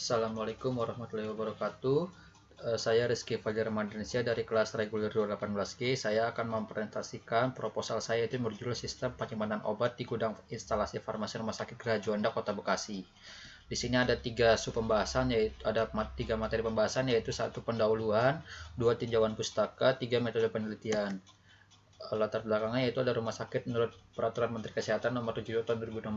Assalamualaikum warahmatullahi wabarakatuh. Saya Rizky Fajar Ramadhansyah dari kelas reguler 218G. Saya akan mempresentasikan proposal saya, itu berjudul Sistem Penyimpanan Obat di Gudang Instalasi Farmasi Rumah Sakit Geraha Juanda, Kota Bekasi. Di sini ada tiga sub pembahasan, yaitu ada tiga materi pembahasan, yaitu satu pendahuluan, dua tinjauan pustaka, tiga metode penelitian. Latar belakangnya yaitu ada rumah sakit menurut Peraturan Menteri Kesehatan Nomor 7 Tahun 2016,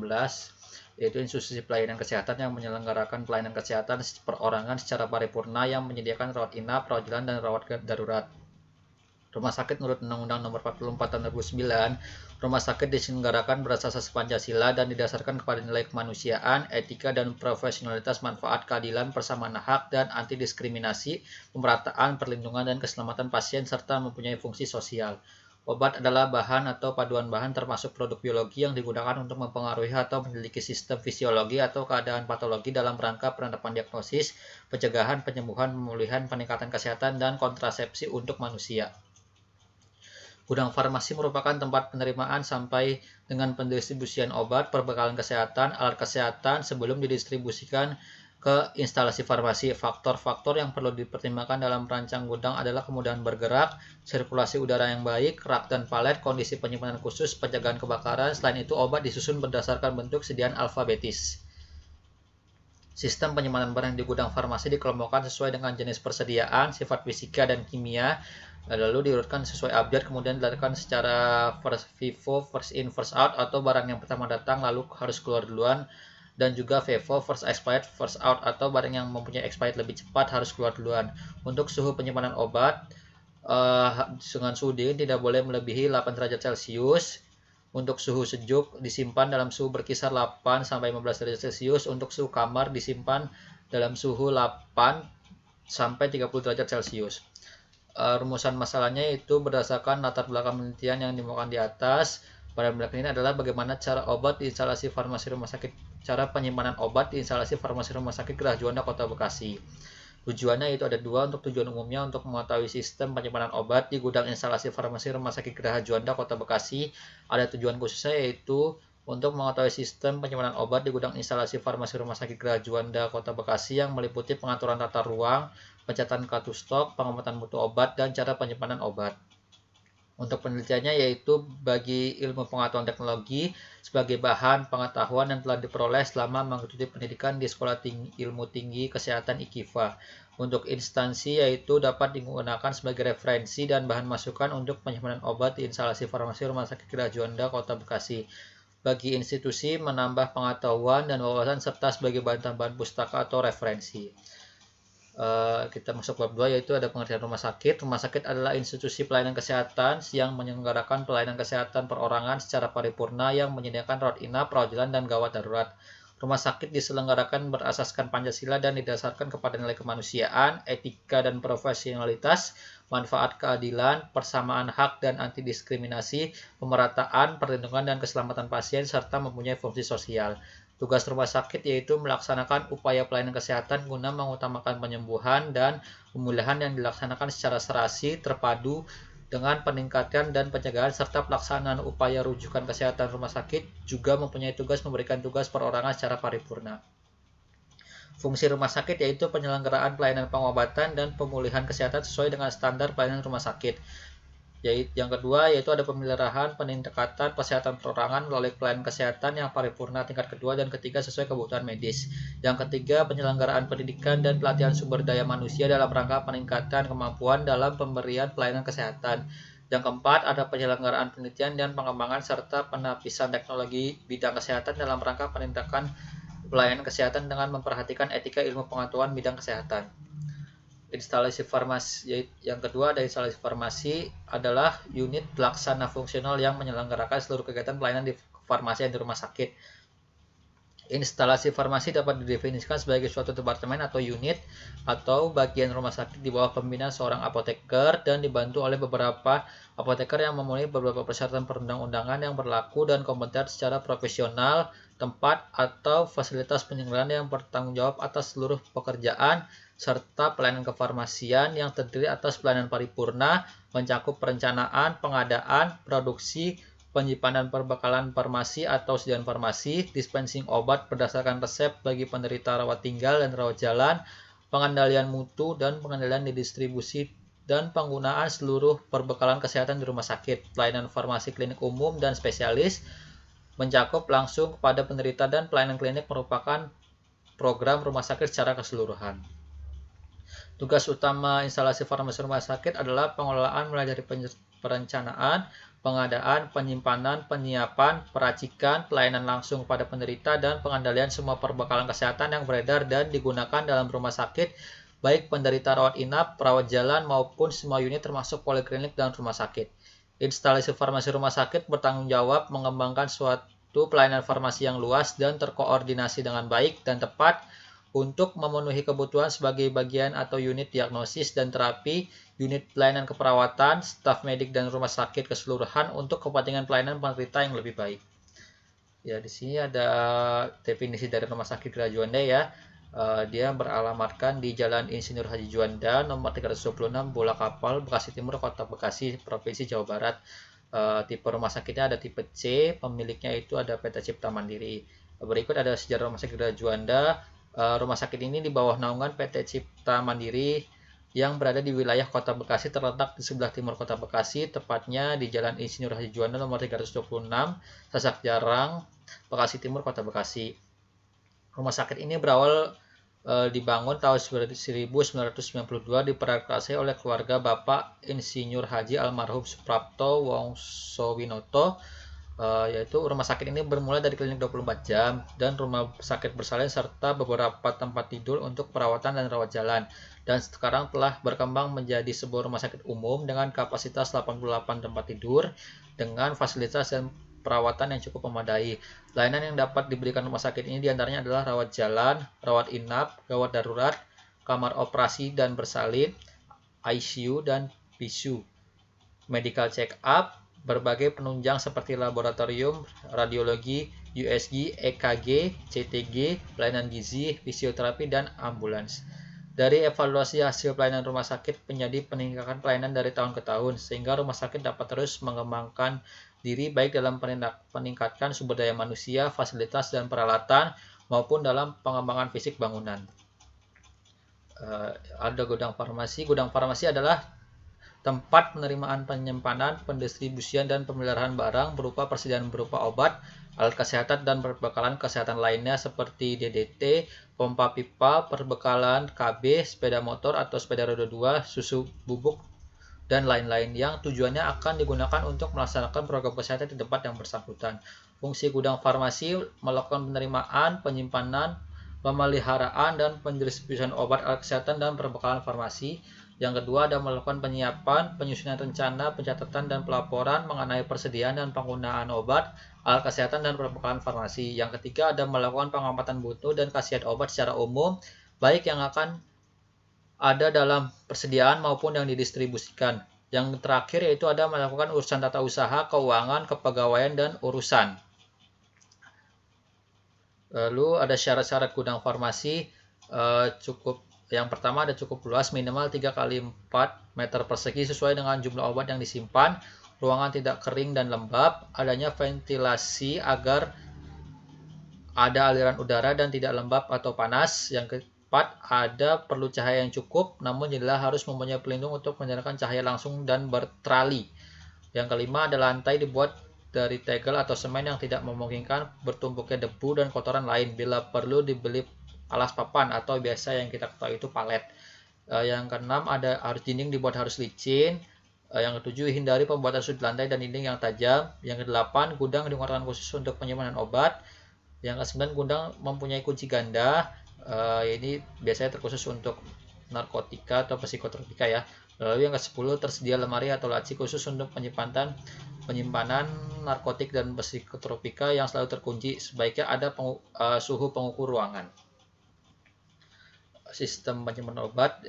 yaitu institusi pelayanan kesehatan yang menyelenggarakan pelayanan kesehatan perorangan secara paripurna yang menyediakan rawat inap, rawat jalan, dan rawat darurat. Rumah sakit menurut Undang-Undang Nomor 44 Tahun 2009, rumah sakit diselenggarakan berdasarkan Pancasila dan didasarkan kepada nilai kemanusiaan, etika, dan profesionalitas, manfaat, keadilan, persamaan hak, dan anti diskriminasi, pemerataan, perlindungan, dan keselamatan pasien, serta mempunyai fungsi sosial. Obat adalah bahan atau paduan bahan termasuk produk biologi yang digunakan untuk mempengaruhi atau menyelidiki sistem fisiologi atau keadaan patologi dalam rangka penetapan diagnosis, pencegahan, penyembuhan, pemulihan, peningkatan kesehatan, dan kontrasepsi untuk manusia. Gudang farmasi merupakan tempat penerimaan sampai dengan pendistribusian obat, perbekalan kesehatan, alat kesehatan sebelum didistribusikan ke instalasi farmasi. Faktor-faktor yang perlu dipertimbangkan dalam perancang gudang adalah kemudahan bergerak, sirkulasi udara yang baik, rak dan palet, kondisi penyimpanan khusus, pencegahan kebakaran. Selain itu, obat disusun berdasarkan bentuk sediaan alfabetis. Sistem penyimpanan barang di gudang farmasi dikelompokkan sesuai dengan jenis persediaan, sifat fisika dan kimia, lalu diurutkan sesuai abjad, kemudian dilakukan secara first FIFO, first in, first out, atau barang yang pertama datang lalu harus keluar duluan, dan juga FIFO, first expired, first out, atau barang yang mempunyai expired lebih cepat harus keluar duluan. Untuk suhu penyimpanan obat, dengan suhu dingin tidak boleh melebihi 8 derajat Celcius. Untuk suhu sejuk disimpan dalam suhu berkisar 8 sampai 15 derajat Celcius. Untuk suhu kamar disimpan dalam suhu 8 sampai 30 derajat Celcius. Rumusan masalahnya itu berdasarkan latar belakang penelitian yang dimuatkan di atas. Pada belakang ini adalah bagaimana cara obat di instalasi farmasi rumah sakit, cara penyimpanan obat di instalasi farmasi rumah sakit Geraha Juanda, Kota Bekasi. Tujuannya itu ada dua. Untuk tujuan umumnya untuk mengetahui sistem penyimpanan obat di gudang instalasi farmasi rumah sakit Geraha Juanda, Kota Bekasi. Ada tujuan khususnya yaitu untuk mengetahui sistem penyimpanan obat di gudang instalasi farmasi rumah sakit Geraha Juanda, Kota Bekasi, yang meliputi pengaturan tata ruang, pencatatan kartu stok, pengamatan mutu obat, dan cara penyimpanan obat. Untuk penelitiannya yaitu bagi ilmu pengetahuan teknologi sebagai bahan pengetahuan yang telah diperoleh selama mengikuti pendidikan di Sekolah Ilmu Tinggi Kesehatan IKIFA. Untuk instansi yaitu dapat digunakan sebagai referensi dan bahan masukan untuk penyimpanan obat di instalasi farmasi Rumah Sakit Geraha Juanda, Kota Bekasi. Bagi institusi menambah pengetahuan dan wawasan serta sebagai bahan tambahan pustaka atau referensi. Kita masuk bab 2, yaitu ada pengertian rumah sakit. Rumah sakit adalah institusi pelayanan kesehatan yang menyelenggarakan pelayanan kesehatan perorangan secara paripurna yang menyediakan rawat inap, rawat jalan, dan gawat darurat. Rumah sakit diselenggarakan berasaskan Pancasila dan didasarkan kepada nilai kemanusiaan, etika dan profesionalitas, manfaat, keadilan, persamaan hak dan anti diskriminasi, pemerataan, perlindungan dan keselamatan pasien, serta mempunyai fungsi sosial. Tugas rumah sakit yaitu melaksanakan upaya pelayanan kesehatan guna mengutamakan penyembuhan dan pemulihan yang dilaksanakan secara serasi, terpadu dengan peningkatan dan pencegahan, serta pelaksanaan upaya rujukan kesehatan. Rumah sakit juga mempunyai tugas memberikan tugas perorangan secara paripurna. Fungsi rumah sakit yaitu penyelenggaraan pelayanan pengobatan dan pemulihan kesehatan sesuai dengan standar pelayanan rumah sakit. Yang kedua yaitu ada pemeliharahan peningkatan kesehatan perorangan melalui pelayanan kesehatan yang paripurna tingkat kedua dan ketiga sesuai kebutuhan medis. Yang ketiga, penyelenggaraan pendidikan dan pelatihan sumber daya manusia dalam rangka peningkatan kemampuan dalam pemberian pelayanan kesehatan. Yang keempat, ada penyelenggaraan penelitian dan pengembangan serta penapisan teknologi bidang kesehatan dalam rangka peningkatan pelayanan kesehatan dengan memperhatikan etika ilmu pengetahuan bidang kesehatan. Instalasi farmasi yang kedua ada instalasi farmasi adalah unit pelaksana fungsional yang menyelenggarakan seluruh kegiatan pelayanan di farmasi dan di rumah sakit. Instalasi farmasi dapat didefinisikan sebagai suatu departemen atau unit atau bagian rumah sakit di bawah pembinaan seorang apoteker dan dibantu oleh beberapa apoteker yang memenuhi beberapa persyaratan perundang-undangan yang berlaku dan kompeten secara profesional, tempat atau fasilitas penyelenggaraan yang bertanggung jawab atas seluruh pekerjaan, serta pelayanan kefarmasian yang terdiri atas pelayanan paripurna, mencakup perencanaan, pengadaan, produksi, penyimpanan perbekalan farmasi atau sediaan farmasi, dispensing obat berdasarkan resep bagi penderita rawat tinggal dan rawat jalan, pengendalian mutu dan pengendalian distribusi dan penggunaan seluruh perbekalan kesehatan di rumah sakit, pelayanan farmasi klinik umum dan spesialis, mencakup langsung kepada penderita dan pelayanan klinik merupakan program rumah sakit secara keseluruhan. Tugas utama instalasi farmasi rumah sakit adalah pengelolaan mulai dari perencanaan, pengadaan, penyimpanan, penyiapan, peracikan, pelayanan langsung kepada penderita, dan pengendalian semua perbekalan kesehatan yang beredar dan digunakan dalam rumah sakit, baik penderita rawat inap, rawat jalan, maupun semua unit termasuk poliklinik dan rumah sakit. Instalasi farmasi rumah sakit bertanggung jawab mengembangkan suatu pelayanan farmasi yang luas dan terkoordinasi dengan baik dan tepat untuk memenuhi kebutuhan sebagai bagian atau unit diagnosis dan terapi, unit pelayanan keperawatan, staf medik dan rumah sakit keseluruhan untuk kepentingan pelayanan penderita yang lebih baik. Ya, di sini ada definisi dari Rumah Sakit Gera Juanda ya. Dia beralamatkan di Jalan Insinyur Haji Juanda, nomor 326, Bola Kapal, Bekasi Timur, Kota Bekasi, Provinsi Jawa Barat. Tipe rumah sakitnya ada tipe C, pemiliknya itu ada PT Cipta Mandiri. Berikut ada sejarah Rumah Sakit Gera Juanda. Rumah sakit ini di bawah naungan PT Cipta Mandiri yang berada di wilayah Kota Bekasi, terletak di sebelah timur Kota Bekasi, tepatnya di Jalan Insinyur Haji Juanda nomor 326, Sasak Jarang, Bekasi Timur, Kota Bekasi. Rumah sakit ini berawal dibangun tahun 1992 diprakarsai oleh keluarga Bapak Insinyur Haji Almarhum Suprapto Wongsowinoto. Yaitu rumah sakit ini bermula dari klinik 24 jam dan rumah sakit bersalin serta beberapa tempat tidur untuk perawatan dan rawat jalan, dan sekarang telah berkembang menjadi sebuah rumah sakit umum dengan kapasitas 88 tempat tidur dengan fasilitas dan perawatan yang cukup memadai. Layanan yang dapat diberikan rumah sakit ini diantaranya adalah rawat jalan, rawat inap, gawat darurat, kamar operasi dan bersalin, ICU dan PICU, medical check up, berbagai penunjang seperti laboratorium, radiologi, USG, EKG, CTG, pelayanan gizi, fisioterapi, dan ambulans. Dari evaluasi hasil pelayanan rumah sakit menjadi peningkatan pelayanan dari tahun ke tahun, sehingga rumah sakit dapat terus mengembangkan diri baik dalam peningkatan sumber daya manusia, fasilitas, dan peralatan, maupun dalam pengembangan fisik bangunan. Ada gudang farmasi. Gudang farmasi adalah tempat penerimaan, penyimpanan, pendistribusian, dan pemeliharaan barang berupa persediaan berupa obat, alat kesehatan, dan perbekalan kesehatan lainnya seperti DDT, pompa pipa, perbekalan KB, sepeda motor atau sepeda roda 2, susu bubuk, dan lain-lain yang tujuannya akan digunakan untuk melaksanakan program kesehatan di tempat yang bersangkutan. Fungsi gudang farmasi melakukan penerimaan, penyimpanan, pemeliharaan, dan pendistribusian obat, alat kesehatan, dan perbekalan farmasi. Yang kedua ada melakukan penyiapan, penyusunan rencana, pencatatan, dan pelaporan mengenai persediaan dan penggunaan obat, alat kesehatan, dan perbekalan farmasi. Yang ketiga ada melakukan pengamatan mutu dan khasiat obat secara umum, baik yang akan ada dalam persediaan maupun yang didistribusikan. Yang terakhir yaitu ada melakukan urusan tata usaha, keuangan, kepegawaian, dan urusan. Lalu ada syarat-syarat gudang farmasi. Yang pertama ada cukup luas, minimal 3 x 4 meter persegi sesuai dengan jumlah obat yang disimpan, ruangan tidak kering dan lembab, adanya ventilasi agar ada aliran udara dan tidak lembab atau panas. Yang keempat, ada perlu cahaya yang cukup, namun jendela harus mempunyai pelindung untuk menjadikan cahaya langsung dan bertrali. Yang kelima, ada lantai dibuat dari tegel atau semen yang tidak memungkinkan bertumpuknya debu dan kotoran lain. Bila perlu dibeli alas papan atau biasa yang kita ketahui itu palet. Yang keenam, ada harus dinding dibuat harus licin. Yang ketujuh, hindari pembuatan sudut lantai dan dinding yang tajam. Yang kedelapan, gudang digunakan khusus untuk penyimpanan obat. Yang kesembilan, gudang mempunyai kunci ganda. Ini biasanya terkhusus untuk narkotika atau psikotropika ya. Lalu yang ke-10, tersedia lemari atau laci khusus untuk penyimpanan narkotik dan psikotropika yang selalu terkunci. Sebaiknya ada suhu pengukur ruangan. Sistem penyimpanan obat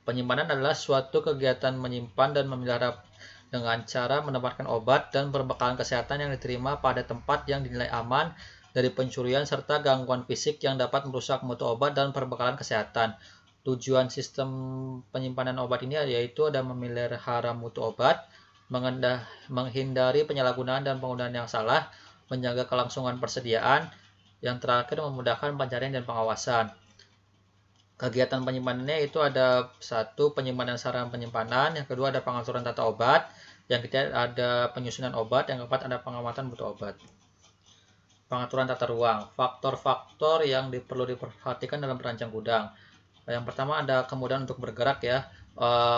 penyimpanan adalah suatu kegiatan menyimpan dan memelihara dengan cara menempatkan obat dan perbekalan kesehatan yang diterima pada tempat yang dinilai aman dari pencurian serta gangguan fisik yang dapat merusak mutu obat dan perbekalan kesehatan. Tujuan sistem penyimpanan obat ini yaitu ada memelihara mutu obat, menghindari penyalahgunaan dan penggunaan yang salah, menjaga kelangsungan persediaan, yang terakhir memudahkan pencarian dan pengawasan. Kegiatan penyimpanannya itu ada satu, penyimpanan sarana penyimpanan, yang kedua ada pengaturan tata obat, yang ketiga ada penyusunan obat, yang keempat ada pengamatan mutu obat. Pengaturan tata ruang, faktor-faktor yang perlu diperhatikan dalam perancang gudang. Yang pertama ada kemudahan untuk bergerak ya.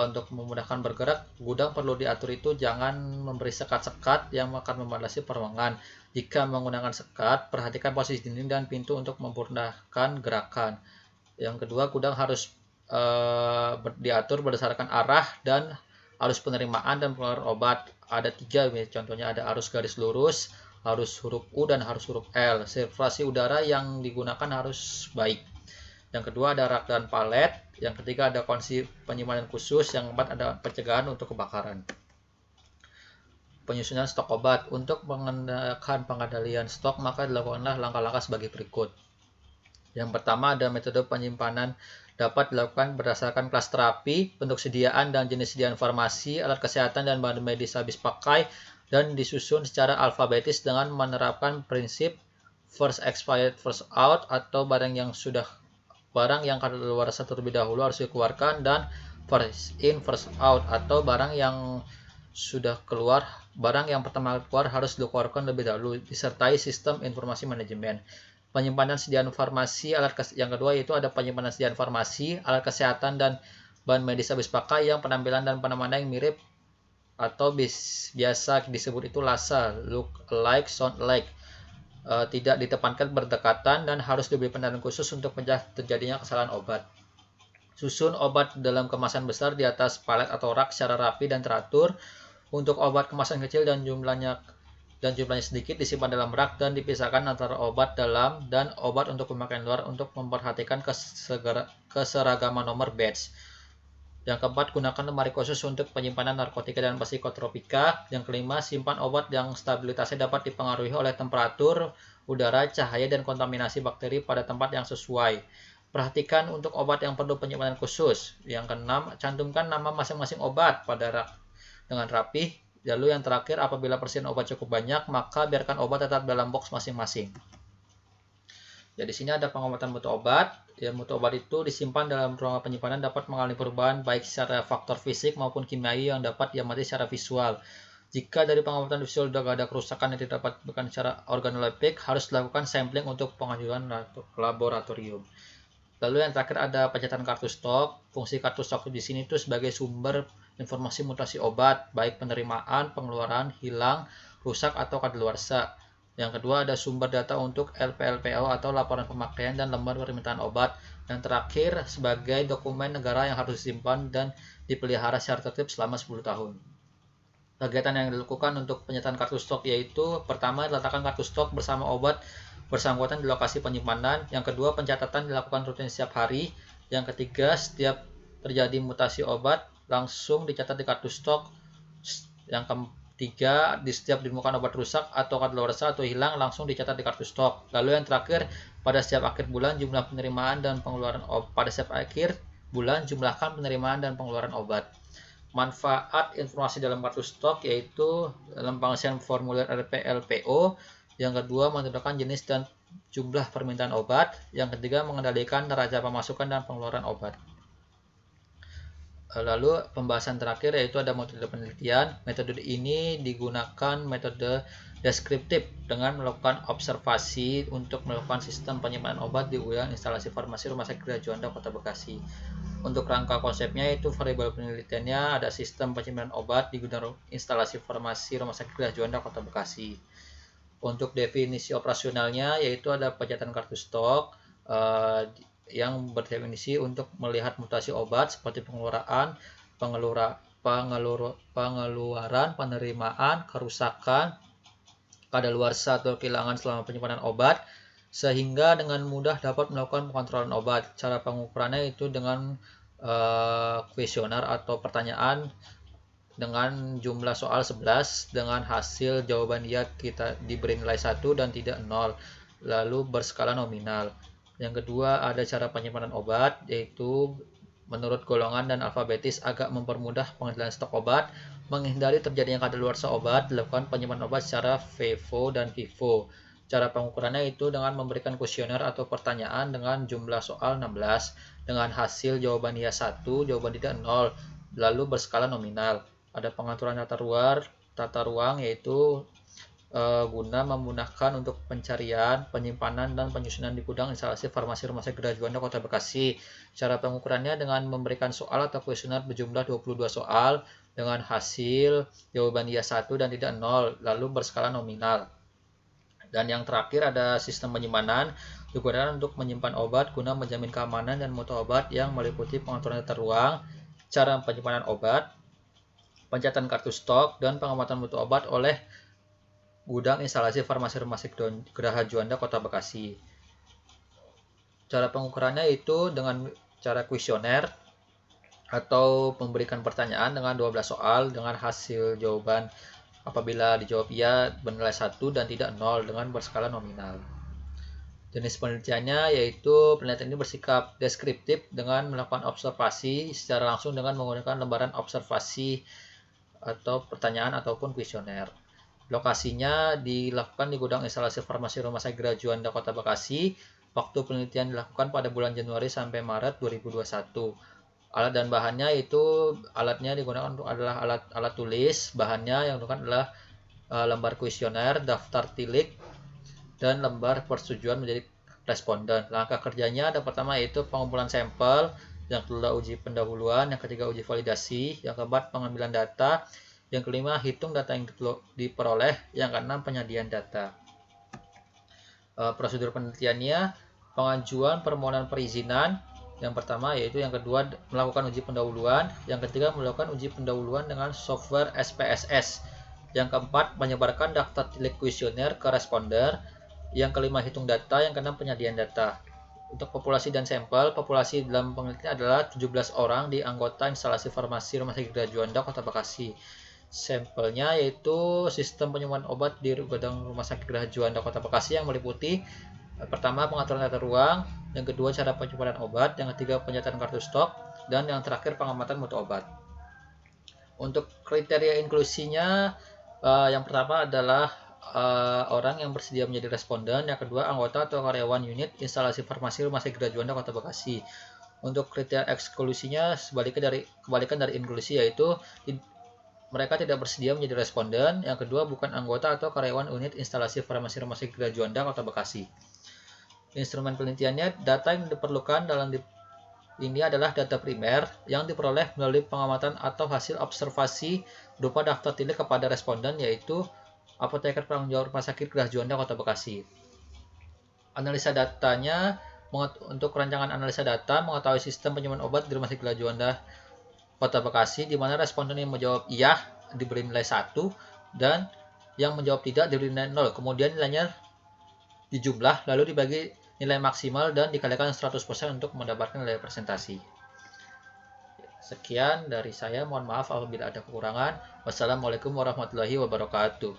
Untuk memudahkan bergerak, gudang perlu diatur itu jangan memberi sekat-sekat yang akan membatasi peruangan. Jika menggunakan sekat, perhatikan posisi dinding dan pintu untuk memudahkan gerakan. Yang kedua, gudang harus diatur berdasarkan arah dan arus penerimaan dan pengeluaran obat. Ada 3, contohnya ada arus garis lurus, arus huruf U, dan arus huruf L. Sirkulasi udara yang digunakan harus baik. Yang kedua ada rak dan palet. Yang ketiga ada kondisi penyimpanan khusus. Yang keempat ada pencegahan untuk kebakaran. Penyusunan stok obat. Untuk mengendalikan pengendalian stok, maka dilakukanlah langkah-langkah sebagai berikut. Yang pertama ada metode penyimpanan dapat dilakukan berdasarkan kelas terapi, bentuk sediaan dan jenis sediaan farmasi, alat kesehatan dan bahan medis habis pakai, dan disusun secara alfabetis dengan menerapkan prinsip first expired first out, atau barang yang kadaluarsa terlebih dahulu harus dikeluarkan, dan first in first out, atau barang yang pertama keluar harus dikeluarkan lebih dahulu, disertai sistem informasi manajemen. Penyimpanan sediaan farmasi, yang kedua yaitu ada penyimpanan sediaan farmasi, alat kesehatan dan bahan medis habis pakai yang penampilan dan penamaan yang mirip atau biasa disebut itu LASA, look alike, sound alike. Tidak ditempatkan berdekatan dan harus diberi penanganan khusus untuk mencegah terjadinya kesalahan obat. Susun obat dalam kemasan besar di atas palet atau rak secara rapi dan teratur. Untuk obat kemasan kecil dan jumlahnya sedikit disimpan dalam rak dan dipisahkan antara obat dalam dan obat untuk pemakaian luar untuk memperhatikan keseragaman nomor batch. Yang keempat, gunakan lemari khusus untuk penyimpanan narkotika dan psikotropika. Yang kelima, simpan obat yang stabilitasnya dapat dipengaruhi oleh temperatur, udara, cahaya, dan kontaminasi bakteri pada tempat yang sesuai. Perhatikan untuk obat yang perlu penyimpanan khusus. Yang keenam, cantumkan nama masing-masing obat pada rak dengan rapih. Lalu yang terakhir, apabila persediaan obat cukup banyak, maka biarkan obat tetap dalam box masing-masing. Jadi di sini ada pengobatan mutu obat. Ya, mutu obat itu disimpan dalam ruangan penyimpanan dapat mengalami perubahan baik secara faktor fisik maupun kimiawi yang dapat diamati secara visual. Jika dari pengobatan visual sudah ada kerusakan yang tidak dapat dilakukan secara organoleptik, harus dilakukan sampling untuk pengajuan laboratorium. Lalu yang terakhir ada pencatatan kartu stok. Fungsi kartu stok di sini itu sebagai sumber informasi mutasi obat, baik penerimaan, pengeluaran, hilang, rusak, atau kadaluarsa. Yang kedua ada sumber data untuk LPLPO atau laporan pemakaian dan lembar permintaan obat. Yang terakhir sebagai dokumen negara yang harus disimpan dan dipelihara secara tertib selama 10 tahun. Kegiatan yang dilakukan untuk penyataan kartu stok yaitu pertama, letakkan kartu stok bersama obat bersangkutan di lokasi penyimpanan. Yang kedua, pencatatan dilakukan rutin setiap hari. Yang ketiga, setiap terjadi mutasi obat langsung dicatat di kartu stok. Yang ketiga, di setiap ditemukan obat rusak atau kadaluarsa atau hilang langsung dicatat di kartu stok. Lalu yang terakhir, pada setiap akhir bulan jumlah penerimaan dan pengeluaran jumlahkan penerimaan dan pengeluaran obat. Manfaat informasi dalam kartu stok yaitu dalam pengisian formulir LPLPO. Yang kedua, menentukan jenis dan jumlah permintaan obat. Yang ketiga, mengendalikan neraca pemasukan dan pengeluaran obat. Lalu pembahasan terakhir yaitu ada metode penelitian. Metode ini digunakan metode deskriptif dengan melakukan observasi untuk melakukan sistem penyimpanan obat di gudang instalasi farmasi Rumah Sakit Gria Juanda Kota Bekasi. Untuk rangka konsepnya itu variabel penelitiannya ada sistem penyimpanan obat di gudang instalasi farmasi Rumah Sakit Gria Juanda Kota Bekasi. Untuk definisi operasionalnya yaitu ada pencatatan kartu stok yang berdefinisi untuk melihat mutasi obat seperti pengeluaran, penerimaan, kerusakan, kadaluarsa atau kehilangan selama penyimpanan obat, sehingga dengan mudah dapat melakukan pengontrolan obat. Cara pengukurannya itu dengan kuesioner atau pertanyaan dengan jumlah soal 11 dengan hasil jawaban ya kita diberi nilai 1 dan tidak 0, lalu berskala nominal. Yang kedua ada cara penyimpanan obat yaitu menurut golongan dan alfabetis agak mempermudah pengendalian stok obat, menghindari terjadinya kadaluarsa obat, dilakukan penyimpanan obat secara FIFO dan FIFO. Cara pengukurannya itu dengan memberikan kuesioner atau pertanyaan dengan jumlah soal 16, dengan hasil jawaban iya 1, jawaban tidak 0, lalu berskala nominal. Ada pengaturan tata ruang yaitu guna memudahkan untuk pencarian, penyimpanan, dan penyusunan di gudang instalasi farmasi Rumah Sakit Gerhana Juanda Kota Bekasi. Cara pengukurannya dengan memberikan soal atau kuesioner berjumlah 22 soal dengan hasil jawaban iya 1 dan tidak 0, lalu berskala nominal. Dan yang terakhir ada sistem penyimpanan, digunakan untuk menyimpan obat guna menjamin keamanan dan mutu obat yang meliputi pengaturan tata ruang, cara penyimpanan obat, pencatatan kartu stok, dan pengamatan mutu obat oleh gudang instalasi farmasi Rumah Sakit Gerhana Juanda Kota Bekasi. Cara pengukurannya itu dengan cara kuesioner atau memberikan pertanyaan dengan 12 soal dengan hasil jawaban apabila dijawab iya bernilai 1 dan tidak 0 dengan berskala nominal. Jenis penelitiannya yaitu penelitian ini bersikap deskriptif dengan melakukan observasi secara langsung dengan menggunakan lembaran observasi atau pertanyaan ataupun kuesioner. Lokasinya dilakukan di gudang instalasi farmasi Rumah Sakit Gerhana Juanda Kota Bekasi. Waktu penelitian dilakukan pada bulan Januari sampai Maret 2021. Alat dan bahannya itu alatnya digunakan untuk adalah alat tulis, bahannya yang digunakan adalah lembar kuesioner, daftar tilik, dan lembar persetujuan menjadi responden. Langkah kerjanya ada pertama yaitu pengumpulan sampel, yang kedua uji pendahuluan, yang ketiga uji validasi, yang keempat pengambilan data, yang kelima hitung data yang diperoleh, yang keenam penyajian data. Prosedur penelitiannya, pengajuan permohonan perizinan, yang pertama yaitu yang kedua melakukan uji pendahuluan, yang ketiga melakukan uji pendahuluan dengan software SPSS, yang keempat menyebarkan daftar tilik kuesioner ke responder, yang kelima hitung data, yang keenam penyajian data. Untuk populasi dan sampel, populasi dalam penelitian adalah 17 orang di anggota instalasi farmasi Rumah Sakit Gerhana Juanda Kota Bekasi. Sampelnya yaitu sistem penyembuhan obat di gudang Rumah Sakit Gerhana Juanda Kota Bekasi yang meliputi pertama pengaturan tata ruang, yang kedua cara penyimpanan obat, yang ketiga penyertaan kartu stok, dan yang terakhir pengamatan mutu obat. Untuk kriteria inklusinya, yang pertama adalah orang yang bersedia menjadi responden, yang kedua anggota atau karyawan unit instalasi farmasi Rumah Sakit Gerhana Juanda Kota Bekasi. Untuk kriteria eksklusinya kebalikan dari inklusi, yaitu mereka tidak bersedia menjadi responden, yang kedua bukan anggota atau karyawan unit instalasi farmasi Rumah Sakit Gerhana Juanda Kota Bekasi. Instrumen penelitiannya, data yang diperlukan dalam ini adalah data primer yang diperoleh melalui pengamatan atau hasil observasi berupa daftar tilik kepada responden, yaitu apoteker penanggung jawab Rumah Sakit Gerhana Juanda Kota Bekasi. Analisa datanya, untuk rancangan analisa data mengetahui sistem penyimpanan obat di Rumah Sakit Gerhana Juanda Kota Bekasi, di mana responden yang menjawab iya diberi nilai 1 dan yang menjawab tidak diberi nilai 0. Kemudian nilainya dijumlah lalu dibagi nilai maksimal dan dikalikan 100% untuk mendapatkan nilai presentasi. Sekian dari saya, mohon maaf apabila ada kekurangan. Wassalamualaikum warahmatullahi wabarakatuh.